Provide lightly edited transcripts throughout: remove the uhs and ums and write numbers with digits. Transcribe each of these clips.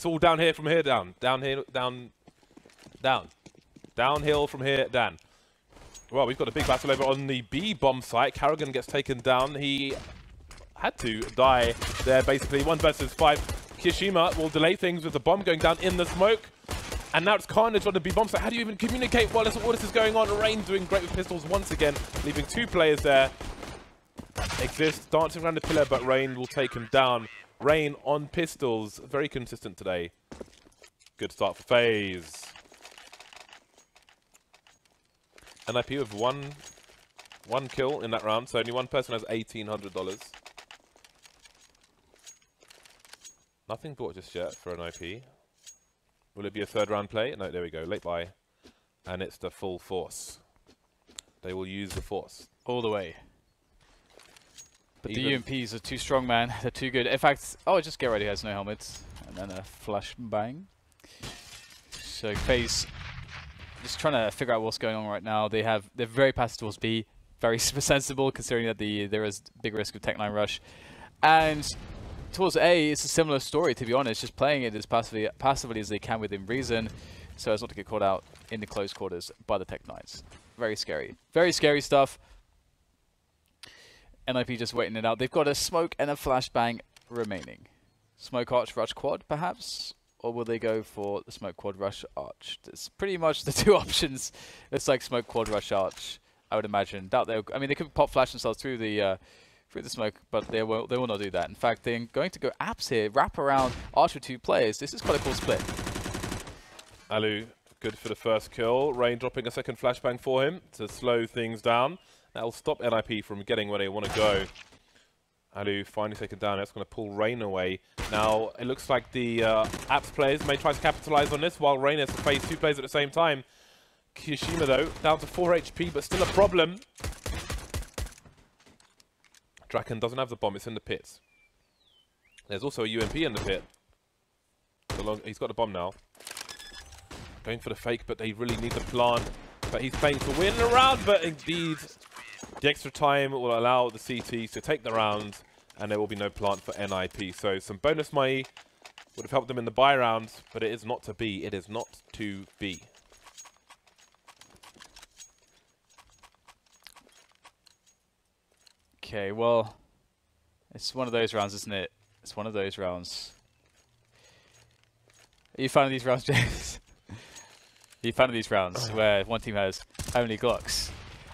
it's all down here from here, down here, downhill from here, down. Well, we've got a big battle over on the B bomb site. Karrigan gets taken down. He had to die there, basically. 1 versus 5. kioShiMa will delay things with the bomb going down in the smoke. And now it's carnage on the B bomb site. How do you even communicate while all this is going on? Rain doing great with pistols once again, leaving 2 players there. Xizt dancing around the pillar, but Rain will take him down. Rain on pistols, very consistent today. Good start for FaZe. NiP with one kill in that round, so only one person has $1,800. Nothing bought just yet for NiP. Will it be a 3rd round play? No, there we go, late buy. And it's the full force. They will use the force. All the way. But the UMPs are too strong, man. They're too good. In fact, oh, just get ready, has no helmets. And then a flash bang. So FaZe just trying to figure out what's going on right now. They're very passive towards B. Very sensible considering that there is big risk of Tech9 rush. And towards A, it's a similar story, to be honest. Just playing it as passively as they can within reason, so as not to get caught out in the close quarters by the Tech9s. Very scary. Very scary stuff. NiP just waiting it out. They've got a smoke and a flashbang remaining. Smoke arch, rush quad, perhaps? Or will they go for the smoke quad, rush arch? It's pretty much the 2 options. It's like smoke quad, rush arch, I would imagine. I mean, they could pop flash themselves through the smoke, but they will not do that. In fact, they're going to go apps here, wrap around arch with 2 players. This is quite a cool split. Allu, good for the first kill. Rain dropping a second flashbang for him to slow things down. That'll stop NiP from getting where they want to go. Allu finally taken down. That's going to pull Rain away. Now, it looks like the apps players may try to capitalize on this while Rain has to face 2 players at the same time. kioShiMa, though, down to 4 HP, but still a problem. Draken doesn't have the bomb. It's in the pits. There's also a UMP in the pit. He's got the bomb now. Going for the fake, but they really need the plant. But he's playing to win the round, but indeed, the extra time will allow the CTs to take the round, and there will be no plant for NiP. So some bonus money would have helped them in the buy round, but it is not to be. It is not to be. Okay, well, it's one of those rounds, isn't it? It's one of those rounds. Are you a fan of these rounds, James? Are you a fan of these rounds where one team has only Glocks?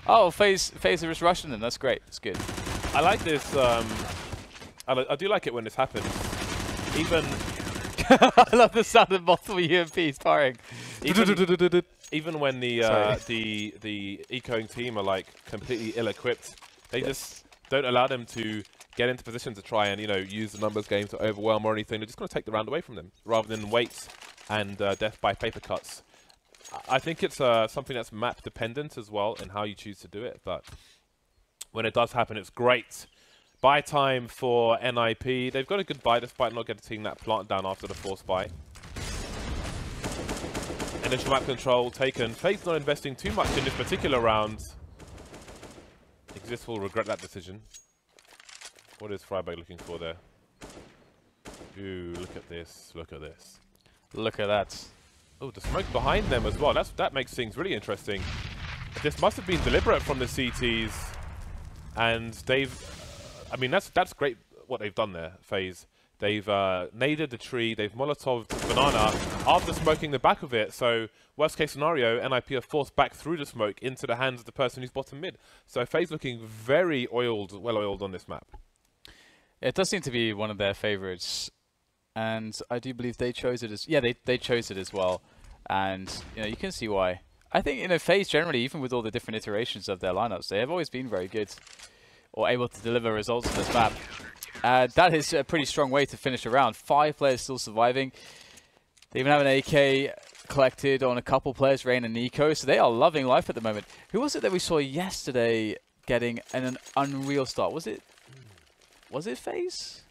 Oh, FaZe are just rushing them. That's great. That's good. I like this. I do like it when this happens. Even I love the sound of multiple UMPs firing. Even when the ecoing team are like completely ill-equipped, they just don't allow them to get into position to try and use the numbers game to overwhelm or anything. They're just going to take the round away from them rather than wait and death by paper cuts. I think it's something that's map dependent as well in how you choose to do it, but when it does happen, it's great. Buy time for NiP. They've got a good buy despite not getting that plant down after the force buy. Initial map control taken. FaZe not investing too much in this particular round. Xizt will regret that decision. What is friberg looking for there? Ooh, look at this. Look at this. Look at that. Oh, the smoke behind them as well. That makes things really interesting. This must have been deliberate from the CTs. And they've... I mean, that's great what they've done there, FaZe. They've naded the tree, they've Molotoved the banana after smoking the back of it. So, worst case scenario, NiP are forced back through the smoke into the hands of the person who's bottom mid. So, FaZe looking very oiled, well-oiled on this map. It does seem to be one of their favorites. And I do believe they chose it as... Yeah, they chose it as well. And, you can see why. I think, FaZe generally, even with all the different iterations of their lineups, they have always been very good or able to deliver results on this map. That is a pretty strong way to finish a round. 5 players still surviving. They even have an AK collected on a couple players, Rain and NiKo, so they are loving life at the moment. Who was it that we saw yesterday getting an unreal start? Was it FaZe?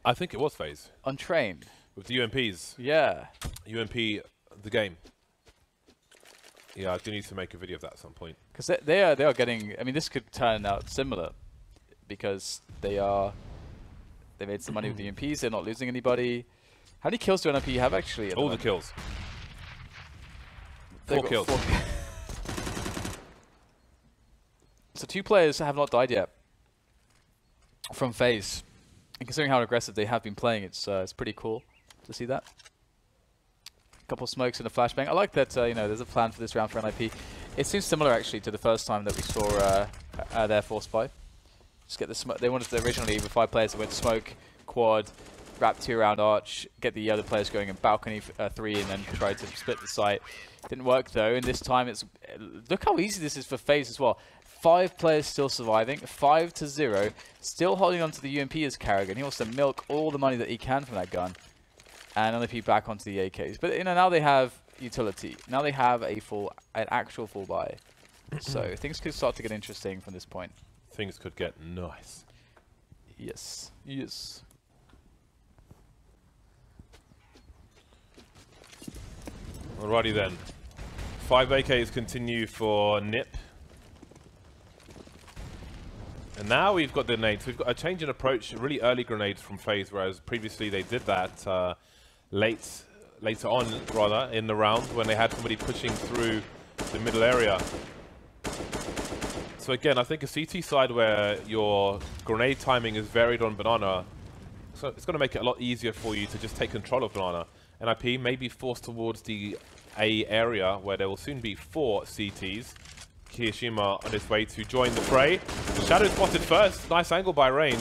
I think it was FaZe. Untrained. With the UMPs. Yeah. UMP, the game. Yeah, I do need to make a video of that at some point. Because they are getting... I mean, this could turn out similar. Because they're They made some money with the UMPs. They're not losing anybody. How many kills do NiP have actually? All the kills. 4 kills. So 2 players have not died yet from FaZe. And considering how aggressive they have been playing, it's pretty cool to see that. A couple smokes and a flashbang. I like that you know, there's a plan for this round for NiP. It seems similar actually to the first time that we saw their force buy. Just get the smoke. They wanted to originally with 5 players that went smoke, quad, wrap 2 around arch, get the other players going in balcony 3, and then try to split the site. Didn't work though, and this time it's look how easy this is for FaZe as well. 5 players still surviving, 5-0, still holding on to the UMP as karrigan. He wants to milk all the money that he can from that gun, and NiP back onto the AKs. But you know, now they have utility. Now they have an actual full buy. So things could start to get interesting from this point. Things could get nice. Yes. Yes. Alrighty then. 5 AKs continue for NiP. And now we've got the nades. We've got a change in approach, really early grenades from FaZe, whereas previously they did that later on, rather, in the round when they had somebody pushing through the middle area. So again, I think a CT side where your grenade timing is varied on Banana, so it's going to make it a lot easier for you to just take control of Banana. NiP may be forced towards the A area where there will soon be 4 CTs. kioShiMa on his way to join the fray. Shadow spotted first. Nice angle by Rain.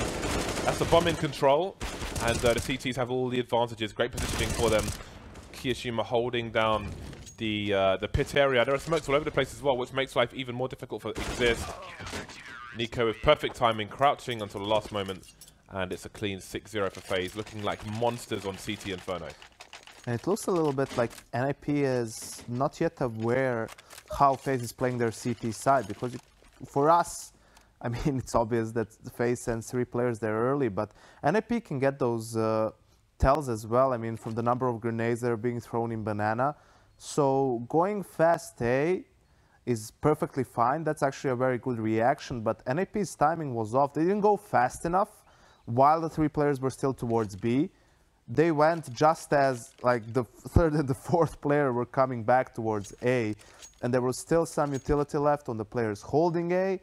That's the bomb in control. And the CTs have all the advantages. Great positioning for them. kioShiMa holding down the pit area. There are smokes all over the place as well, which makes life even more difficult for Xizt. NiKo with perfect timing, crouching until the last moment. And it's a clean 6-0 for FaZe, looking like monsters on CT Inferno. And it looks a little bit like NiP is not yet aware how FaZe is playing their CT side, because for us, I mean, it's obvious that FaZe sends 3 players there early, but NiP can get those tells as well. I mean, from the number of grenades that are being thrown in Banana. So going fast A is perfectly fine. That's actually a very good reaction, but NiP's timing was off. They didn't go fast enough while the 3 players were still towards B. They went just as like the 3rd and the 4th player were coming back towards A, and there was still some utility left on the players holding A,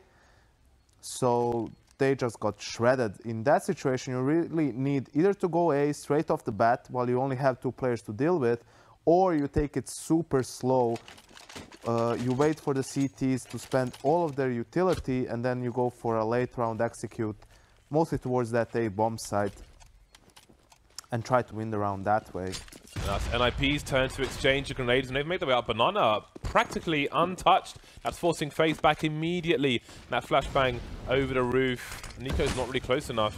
so they just got shredded. In that situation, you really need either to go A straight off the bat while you only have 2 players to deal with, or you take it super slow. You wait for the CTs to spend all of their utility, and then you go for a late round execute, mostly towards that A bomb site, and try to win the round that way. And that's NiP's turn to exchange the grenades, and they've made their way up. Banana practically untouched. That's forcing FaZe back immediately. That flashbang over the roof. NiKo's not really close enough,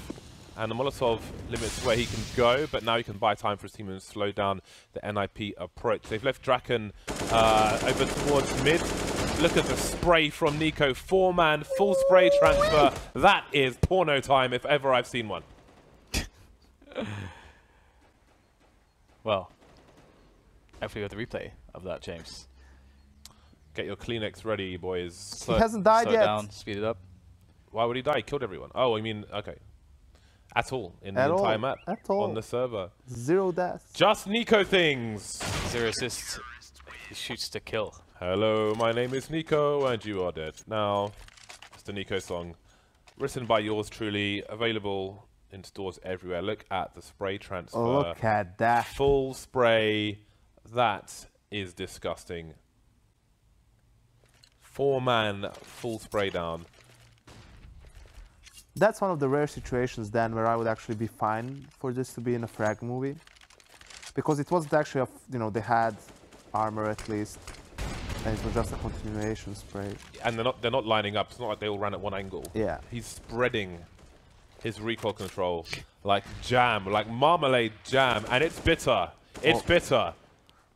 and the Molotov limits where he can go, but now he can buy time for his team and slow down the NiP approach. They've left Draken over towards mid. Look at the spray from NiKo. 4-man full spray transfer. That is porno time if ever I've seen one. Well, hopefully we have the replay of that, James. Get your Kleenex ready, boys. He hasn't died slow yet. Down, speed it up. Why would he die? He killed everyone. Oh, I mean, okay. At all in the entire map on the server. 0 deaths. Just NiKo things. 0 assists. He shoots to kill. Hello, my name is NiKo, and you are dead. Now, it's the NiKo song, written by yours truly, available in stores everywhere. Look at the spray transfer. Look at that. Full spray. That is disgusting. 4-man full spray down. That's one of the rare situations, Dan, where I would actually be fine for this to be in a frag movie, because it wasn't actually they had armor at least, and it was just a continuation spray. And they're not lining up. It's not like they all ran at one angle. Yeah. He's spreading his recoil control like jam, like marmalade jam, and it's bitter. It's bitter.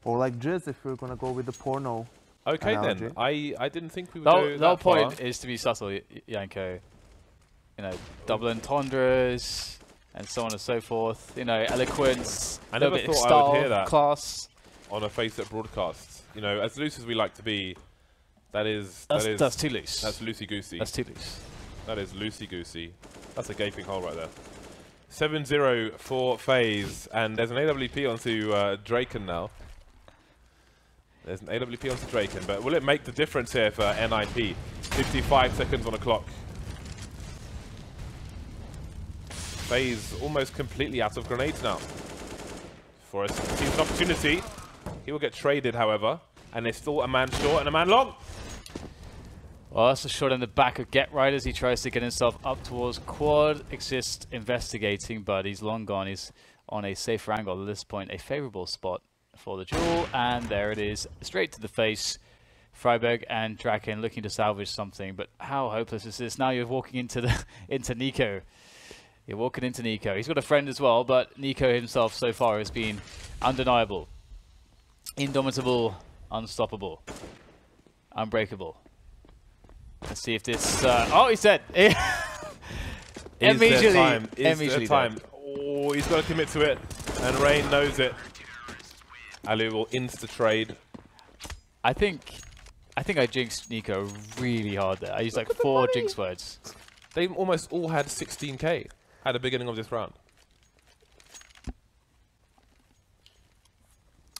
Or like Xizt, if we're gonna go with the porno. Okay analogy. then. I didn't think we would go The that whole point far. is to be subtle, Yanko. You know, double entendres and so on and so forth. You know, eloquence. I never bit of thought I style, would hear that class. on a FaZe that broadcasts. You know, as loose as we like to be, that's too loose. That's loosey goosey. That's too loose. That is loosey goosey. That's a gaping hole right there. 7-0 for FaZe, and there's an AWP onto Draken now. There's an AWP onto Draken, but will it make the difference here for NiP? 55 seconds on the clock. FaZe almost completely out of grenades now. Forrest sees an opportunity. He will get traded, however, and there's still a man short and a man long. Well, that's a shot in the back of Get Right as he tries to get himself up towards quad. Xizt investigating, but he's long gone. He's on a safer angle at this point, a favorable spot for the duel, and there it is, straight to the face. friberg and draken looking to salvage something, but how hopeless is this? Now you're walking into NiKo. You're walking into NiKo. He's got a friend as well, but NiKo himself so far has been undeniable, indomitable, unstoppable, unbreakable. Let's see if this. Oh, he's dead. Immediately. Immediately. Oh, he's got to commit to it, and Rain knows it. Allu will insta trade. I think I jinxed NiKo really hard there. I used like 4 jinx words. They almost all had 16k at the beginning of this round.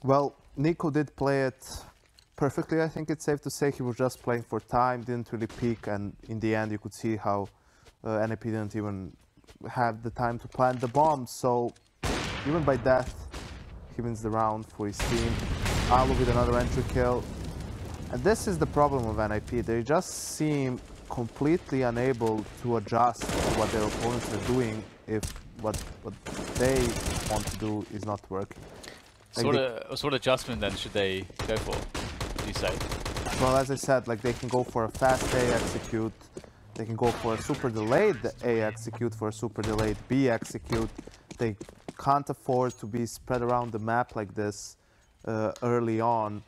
Well, NiKo did play it perfectly. I think it's safe to say he was just playing for time, didn't really peak, and in the end you could see how NiP didn't even have the time to plant the bomb. So even by death, he wins the round for his team. Allu with another entry kill. And this is the problem of NiP. They just seem completely unable to adjust to what their opponents are doing if what they want to do is not working. Like what sort of adjustment then should they go for, do you say? Well, as I said, like they can go for a fast A execute, they can go for a super delayed A execute, for a super delayed B execute. They can't afford to be spread around the map like this early on.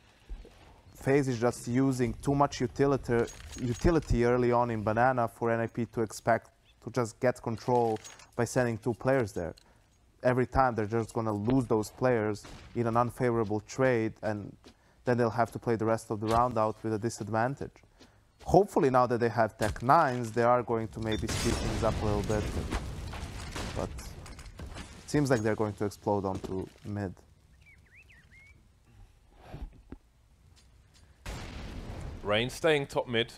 FaZe is just using too much utility early on in Banana for NiP to expect to just get control by sending 2 players there. Every time they're just going to lose those players in an unfavorable trade, and then they'll have to play the rest of the round out with a disadvantage. Hopefully now that they have Tech 9s, they are going to maybe speed things up a little bit. But it seems like they're going to explode onto mid. Rain staying top mid.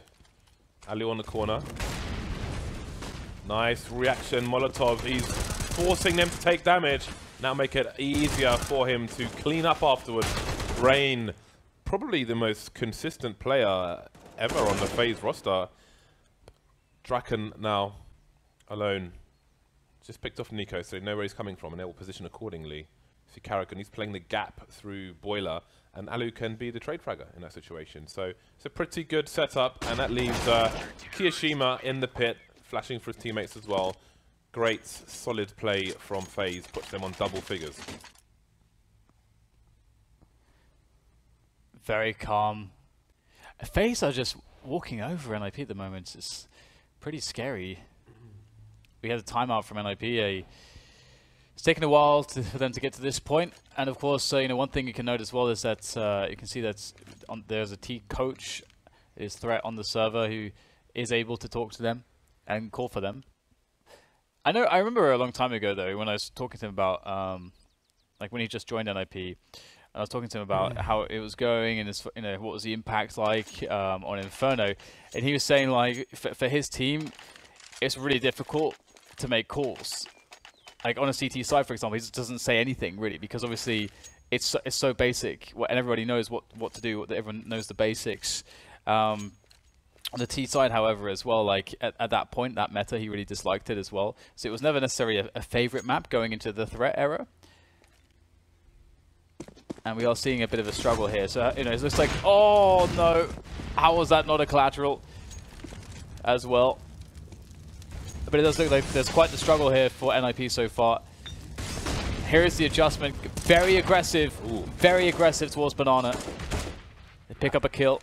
Allu on the corner. Nice reaction, Molotov. He's forcing them to take damage. Now make it easier for him to clean up afterwards. Rain, probably the most consistent player ever on the FaZe roster. Draken now alone. Just picked off NiKo, so they know where he's coming from and they will position accordingly. See karrigan, he's playing the gap through Boiler, and Allu can be the trade fragger in that situation. So it's a pretty good setup, and that leaves kioShiMa in the pit, flashing for his teammates as well. Great, solid play from FaZe, puts them on double figures. Very calm. FaZe are just walking over NiP at the moment. It's pretty scary. We had a timeout from NiP. It's taken a while for them to get to this point, and of course, you know, one thing you can note as well is that you can see that there's a T coach, is threat on the server, who is able to talk to them and call for them. I remember a long time ago though, when I was talking to him about like when he just joined NiP, and I was talking to him about how it was going and you know, what was the impact like on Inferno, and he was saying like for his team, it's really difficult to make calls. Like on a CT side, for example, he just doesn't say anything really, because obviously it's so basic, and everybody knows what to do. Everyone knows the basics. On the T side, however, as well, like at that point, that meta, he really disliked it as well. So it was never necessarily a favorite map going into the threat era. And we are seeing a bit of a struggle here. So, you know, it looks like, oh no, how was that not a collateral as well? But it does look like there's quite the struggle here for NiP so far. Here is the adjustment. Very aggressive. Ooh, very aggressive towards Banana. They pick up a kill.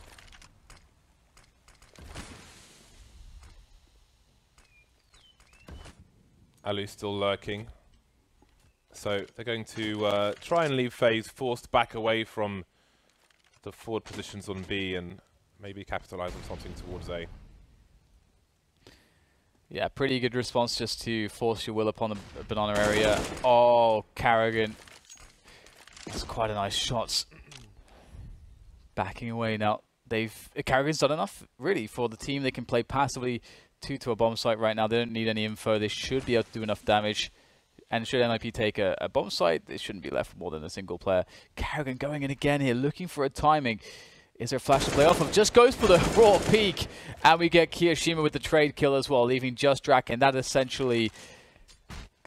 Allu still lurking. So they're going to try and leave FaZe forced back away from the forward positions on B and maybe capitalize on something towards A. Yeah, pretty good response just to force your will upon the banana area. Oh, karrigan. That's quite a nice shot. Backing away now. karrigan's done enough, really, for the team. They can play passively to a bomb site right now. They don't need any info. They should be able to do enough damage. And should NiP take a bomb site, they shouldn't be left with more than a single player. karrigan going in again here, looking for a timing. Is there a flash to play off of? Just goes for the raw peak. And we get kioShiMa with the trade kill as well, leaving just draken. That essentially...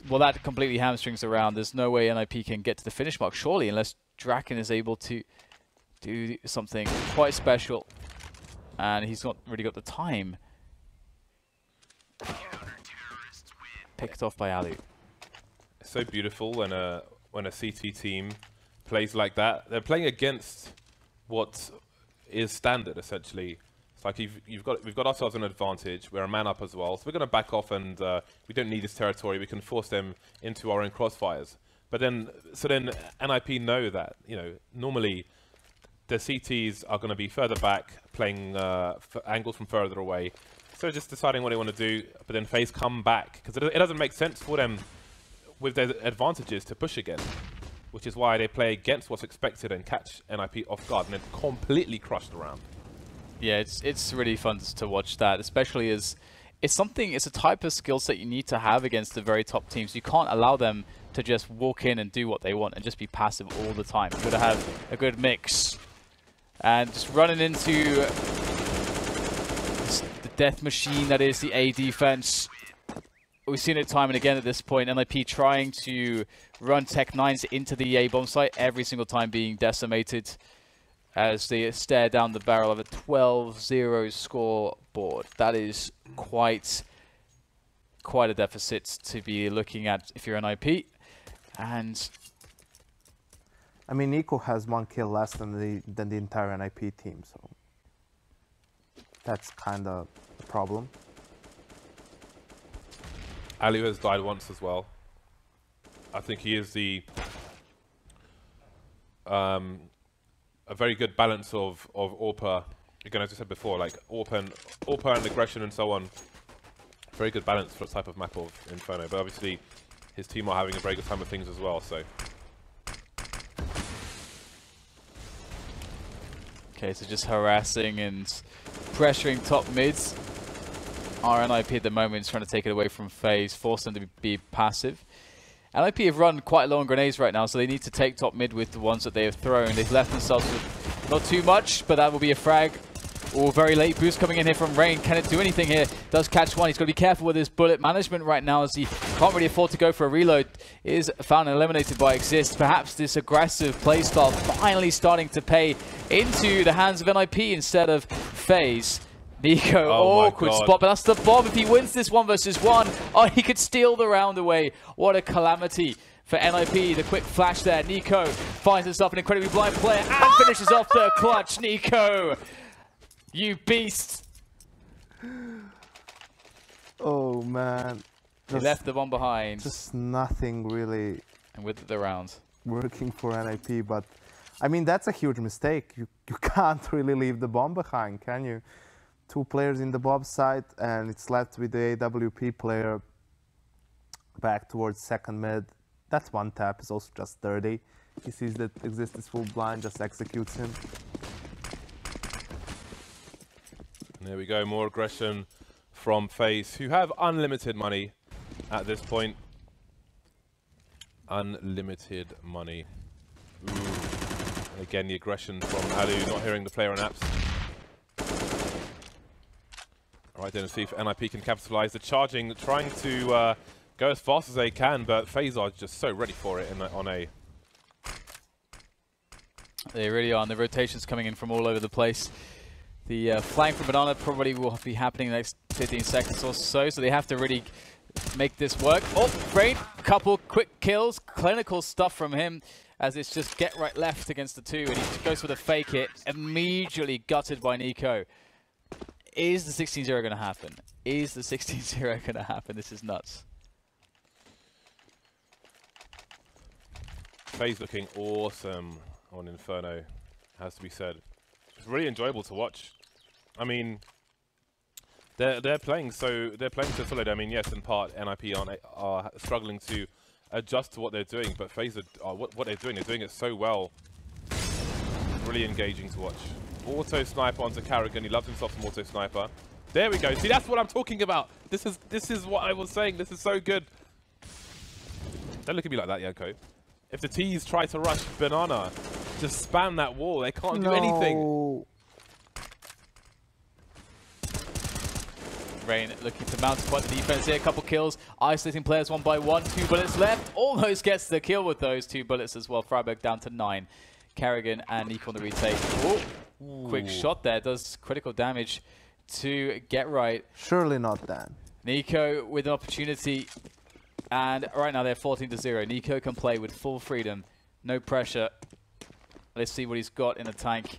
Well, that completely hamstrings around. There's no way NiP can get to the finish mark, surely, unless draken is able to do something quite special. And he's not really got the time. Picked off by allu. It's so beautiful when a CT team plays like that. They're playing against what is standard, essentially. It's like we've got ourselves an advantage. We're a man up as well, so we're going to back off, and we don't need this territory. We can force them into our own crossfires. But then, NiP know that, you know, normally the CTs are going to be further back, playing angles from further away. So just deciding what they want to do, but then FaZe come back, because it doesn't make sense for them with their advantages to push again, which is why they play against what's expected and catch NiP off guard, and then completely crushed around. Yeah, it's really fun to watch that, especially as it's a type of skill set you need to have against the very top teams. You can't allow them to just walk in and do what they want and just be passive all the time. You've got to have a good mix. And just running into the death machine that is the A defense. We've seen it time and again at this point. NiP trying to run Tech 9s into the A bomb site, every single time being decimated as they stare down the barrel of a 12-0 scoreboard. That is quite a deficit to be looking at if you're NiP. And I mean, NiKo has 1 kill less than the entire NiP team, so that's kind of a problem. allu has died once as well. I think he is a very good balance of AWP. Again, as I said before, like AWP and aggression and so on. Very good balance for the type of map of Inferno. But obviously, his team are having a very good time of things as well. So. Okay, so just harassing and pressuring top mids. Our NiP at the moment is trying to take it away from FaZe, force them to be passive. NiP have run quite low on grenades right now, so they need to take top mid with the ones that they have thrown. They've left themselves with not too much, but that will be a frag. Oh, very late boost coming in here from Rain. Can it do anything here? Does catch one. He's got to be careful with his bullet management right now, as he can't really afford to go for a reload. Is found and eliminated by Xizt. Perhaps this aggressive playstyle finally starting to pay into the hands of NiP instead of FaZe. NiKo, awkward spot, but that's the bomb. If he wins this 1v1, oh, he could steal the round away. What a calamity for NiP. The quick flash there. NiKo finds himself an incredibly blind player and finishes off the clutch. NiKo, you beast. Oh, man. He left the bomb behind. Just nothing really. And with the round. Working for NiP, but I mean, that's a huge mistake. You can't really leave the bomb behind, can you? 2 players in the bomb site, and it's left with the AWP player back towards second mid. That's 1 tap. It's also just dirty. He sees that Xizt is full blind, just executes him. And there we go, more aggression from FaZe, who have unlimited money at this point. Unlimited money. Ooh. And again, the aggression from allu, not hearing the player on apps. Alright, then let's see if NiP can capitalize. The charging, trying to go as fast as they can, but FaZe are just so ready for it on A. They really are, and the rotations coming in from all over the place. The flank from Banana probably will be happening in the next 15 seconds or so, so they have to really make this work. Oh, great. Couple quick kills. Clinical stuff from him, as it's just get right left against the 2, and he goes for the fake hit. Immediately gutted by NiKo. Is the 16-0 going to happen? Is the 16-0 going to happen? This is nuts. FaZe looking awesome on Inferno, has to be said. It's really enjoyable to watch. I mean, They're playing so solid. I mean, yes, in part NiP are struggling to adjust to what they're doing, but FaZe are what they're doing it so well. Really engaging to watch. Auto sniper onto karrigan. He loves himself some auto sniper. There we go. See, that's what I'm talking about. This is what I was saying. This is so good. Don't look at me like that, NiKo. If the T's try to rush banana, just spam that wall. They can't do anything. Rain looking to mount quite the defense here. A couple kills, isolating players one by one. 2 bullets left. Almost gets the kill with those 2 bullets as well. friberg down to 9. karrigan and NiKo on the retake. Ooh. Quick shot there. Does critical damage to get right. Surely not Dan. NiKo with an opportunity. And right now they're 14-0. NiKo can play with full freedom. No pressure. Let's see what he's got in the tank.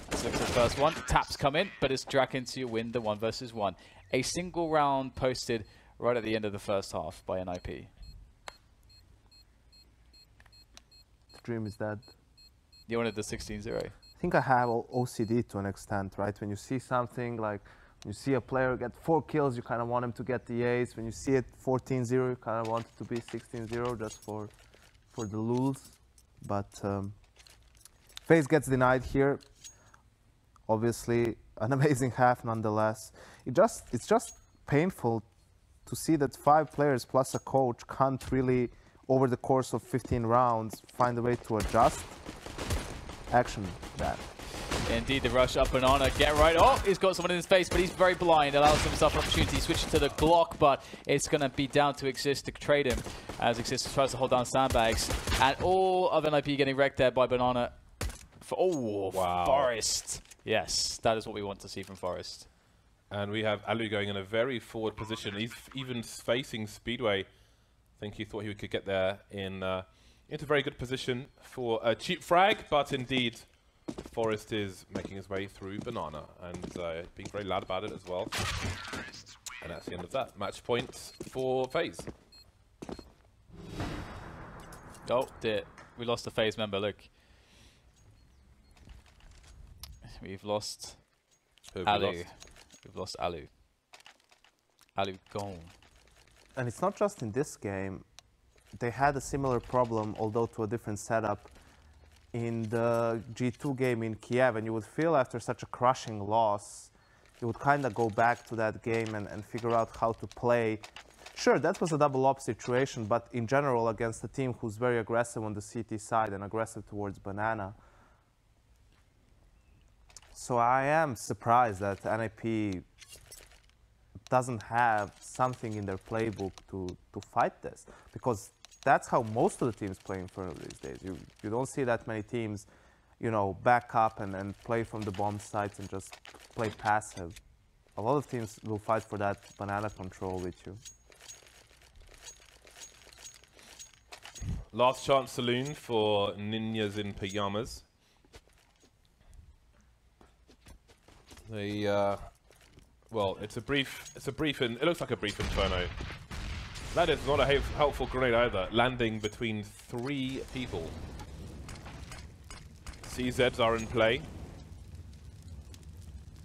Let's look at the first one. Taps come in, but it's draken to win the 1 versus 1. A single round posted right at the end of the first half by NiP. The dream is dead. You wanted the 16-0. I think I have OCD to an extent, right? When you see something like, you see a player get 4 kills, you kind of want him to get the ace. When you see it 14-0, you kind of want it to be 16-0 just for the lulz. But FaZe gets denied here. Obviously, an amazing half nonetheless. It's just painful to see that 5 players plus a coach can't really, over the course of 15 rounds, find a way to adjust. Action, bad. Indeed, the rush up banana, get right. Oh, he's got someone in his face, but he's very blind. Allows himself an opportunity, switching to the Glock, but it's going to be down to Xizt to trade him, as Xizt tries to hold down sandbags. And all of NiP getting wrecked there by banana. Wow. Forest. Yes, that is what we want to see from Forest. And we have allu going in a very forward position. He's even facing Speedway. I think he thought he could get there into a very good position for a cheap frag, but indeed, Forest is making his way through banana and being very loud about it as well. And that's the end of that. Match points for FaZe. Oh, dear. We lost a FaZe member, look. We've lost allu. We've lost allu. Allu gone. And it's not just in this game. They had a similar problem, although to a different setup, in the G2 game in Kiev. And you would feel after such a crushing loss, you would kind of go back to that game and figure out how to play. Sure, that was a double up situation, but in general, against a team who's very aggressive on the CT side and aggressive towards banana. So I am surprised that NiP doesn't have something in their playbook to fight this, because that's how most of the teams play Inferno these days. You don't see that many teams, you know, back up and play from the bomb sites and just play passive. A lot of teams will fight for that banana control with you. Last chance saloon for ninjas in pajamas. They, well, it looks like a brief Inferno. That is not a helpful grenade either, landing between 3 people. CZs are in play.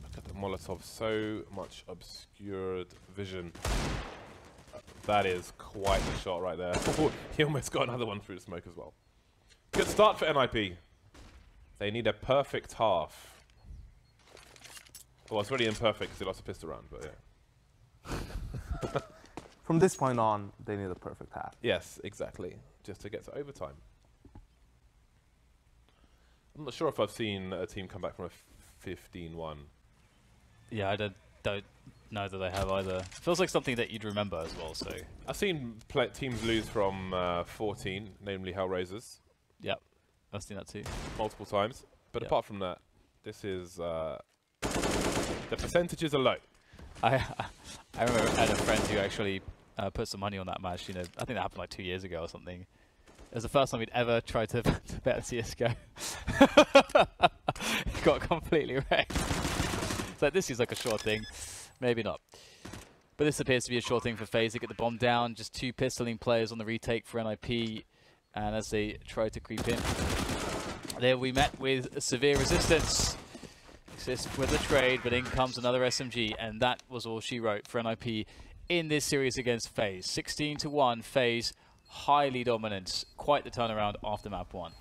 Look at the Molotov, so much obscured vision. That is quite a shot right there. He almost got another one through the smoke as well. Good start for NiP. They need a perfect half. Well, it's really imperfect because he lost a pistol round, but yeah. From this point on, they need a perfect half. Yes, exactly. Just to get to overtime. I'm not sure if I've seen a team come back from a 15-1. Yeah, I don't know that they have either. Feels like something that you'd remember as well, so. I've seen teams lose from 14, namely Hellraisers. Yep, I've seen that too. Multiple times. But yep. Apart from that, this is... the percentages are low. I remember I had a friend who actually put some money on that match. You know, I think that happened like 2 years ago or something. It was the first time we'd ever tried to bet on CSGO. Got completely wrecked. So this is like a sure thing. Maybe not. But this appears to be a sure thing for FaZe. They get the bomb down. Just 2 pistoling players on the retake for NiP. And as they try to creep in, there we met with severe resistance. Xizt with a trade, but in comes another SMG, and that was all she wrote for NiP in this series against FaZe. 16-1, FaZe highly dominant. Quite the turnaround after map 1.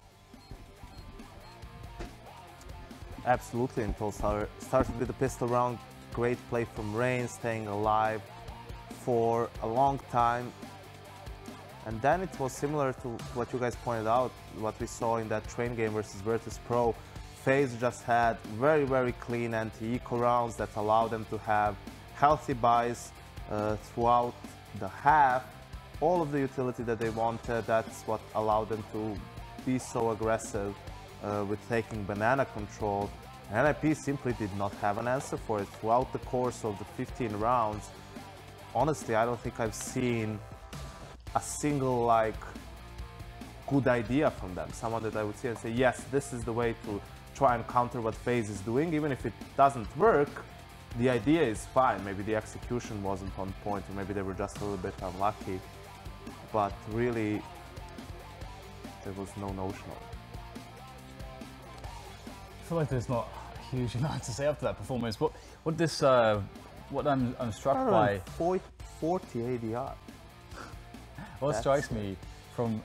Absolutely, until started with the pistol round. Great play from Rain, staying alive for a long time. And then it was similar to what you guys pointed out, what we saw in that train game versus Virtus Pro. FaZe just had very, very clean anti-eco rounds that allowed them to have healthy buys throughout the half. All of the utility that they wanted, that's what allowed them to be so aggressive with taking banana control. And NiP simply did not have an answer for it throughout the course of the 15 rounds. Honestly, I don't think I've seen a single good idea from them. Someone that I would see and say, yes, this is the way to try and counter what FaZe is doing. Even if it doesn't work, the idea is fine. Maybe the execution wasn't on point, or maybe they were just a little bit unlucky. But really, there was no notion of it. I feel like there's not a huge amount to say after that performance. What I'm struck by 40 ADR. What strikes me from